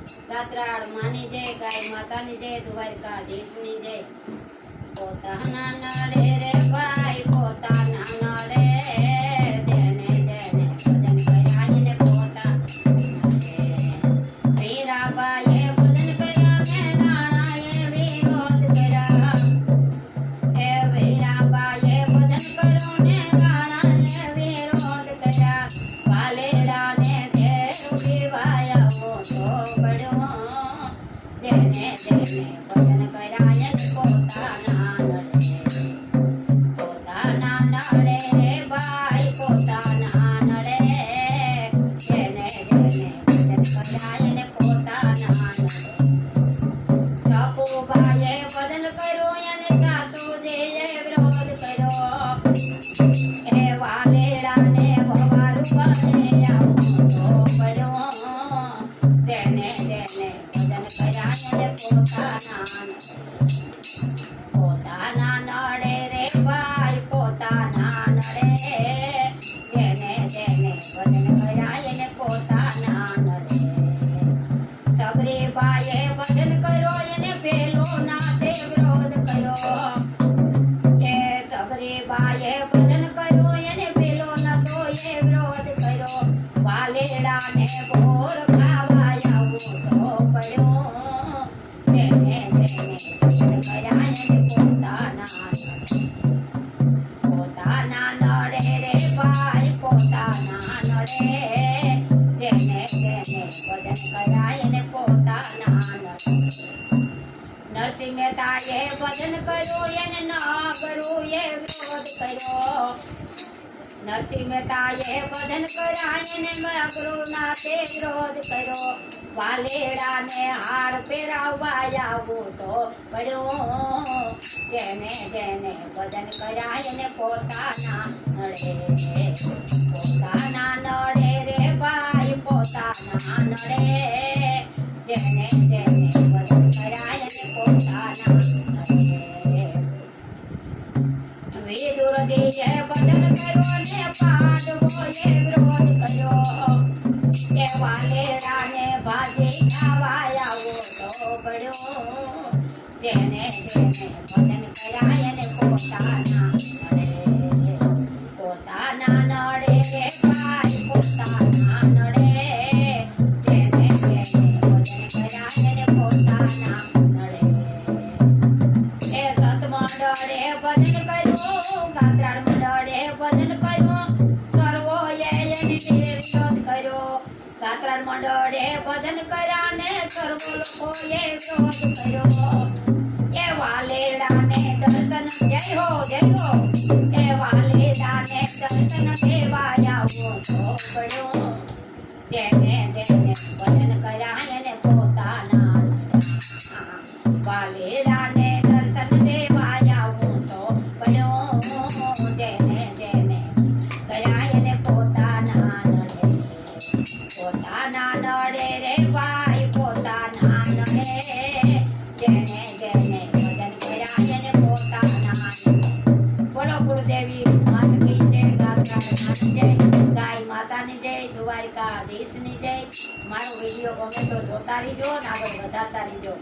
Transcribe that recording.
ગાત્રાળ માની જય, ગાય માતાની જય, દ્વારકાધીશની જય. પોતાના નડે રે ભાઈ પોતાના નડે, જેને જેને ભજન કર્યા એને પોતા નડે. મીરાબાઈએ ભજન કર્યા ને રાણાએ વિરોધ કર્યા. એ મીરાબાઈએ ભજન કર્યો ને રાણાએ વિરોધ કર્યા. વાલેડાને ધેરુડી વાયા તો પડ્યો, જેને જેને ભજન કર્યા એને પોતાના નડે રે ભાઈ પોતાના નડે, જેને જેને ભજન કર્યા એને પોતાના નડે. સકુબાઈએ ભજન કર્યું એને સાસુજીએ વિરોધ કર્યો. એ વાલેડાને વવારું બને આવું તો પડ્યો, જેને જેને ભજન કર્યા એને પોતાના નડે. પોતાના નડે રે ભાઈ પોતાના નડે, જેને જેને ભજન કર્યા એને પોતાના નડે. સબરીબાઈએ ભજન કર્યો એને પેલો નાથે વિરોધ કર્યો. એ સબરીબાઈએ ભજન કર્યો એને પેલો નતો એ વિરોધ કર્યો. વાલેડાને બોર ખાવા આવું તો પડ્યો, જેને જેને ભજન કર્યા એને પોતાના નડે. પોતાના નડે રે ભાઈ પોતાના નડે, જેને જેને ભજન કર્યા એને પોતાના નડે. નરસિંહ મહેતાએ ભજન કર્યું એને નાગરુએ વિરોધ કર્યો. નરસિંહ મહેતાએ ભજન કર્યા એને નાગરુનાથે વિરોધ કર્યો. વાલેડાને હાર પહેરાવવા આવું તો પડ્યો, જેને જેને ભજન કર્યા એને પોતાના નડે. પોતાના નડે રે ભાઈ પોતાના નડે, જેને જેને ભજન કર્યા એને પોતાના નડે. વિદુરજીએ ભજન કર્યો ને પાંડવોએ વિરોધ કર્યો. એ વાલેડાને ભાજી ખાવા આવો તો પડ્યો, જેને જેને ભજન કર્યા એને પોતાના નડે. પોતાના નડે રે ભાઈ પોતાના નડે, જેને જેને ભજન કર્યા એને પોતાના નડે. એ સત મંડળે ભજન કર્યું, ગાત્રાળ મંડળે ભજન કર્યું, સર્વોએ એની વિરોધ કર્યો. ગાત્રાળ મંડળે ભજન કર્યા ને સર્વ લોકોએ વિરોધ કર્યો. એ વાલેડાને દર્શન જય હો જય હો, એ વાલેડાને દર્શન દેવા આવો તો પડ્યો, જેને જેને ભજન કર્યા એને પોતાના નડે. વાલેડાને દર્શન દેવા આવું તો પડ્યો, જેને જેને કર્યા એને પોતાના નડે. પોતાના નડે રે ભાઈ પોતાના નડે, જેને જેને ભજન કર્યા એને પોતાના નડે. બોલો ગુરુદેવી માત કી જય, ગાત્રાળ માની જય, ગાય માતાની જય, દ્વારકાધીશની જય. મારો વિડીયો ગમે તો જોતા રહીજો ને આગળ વધારતા રહીજો.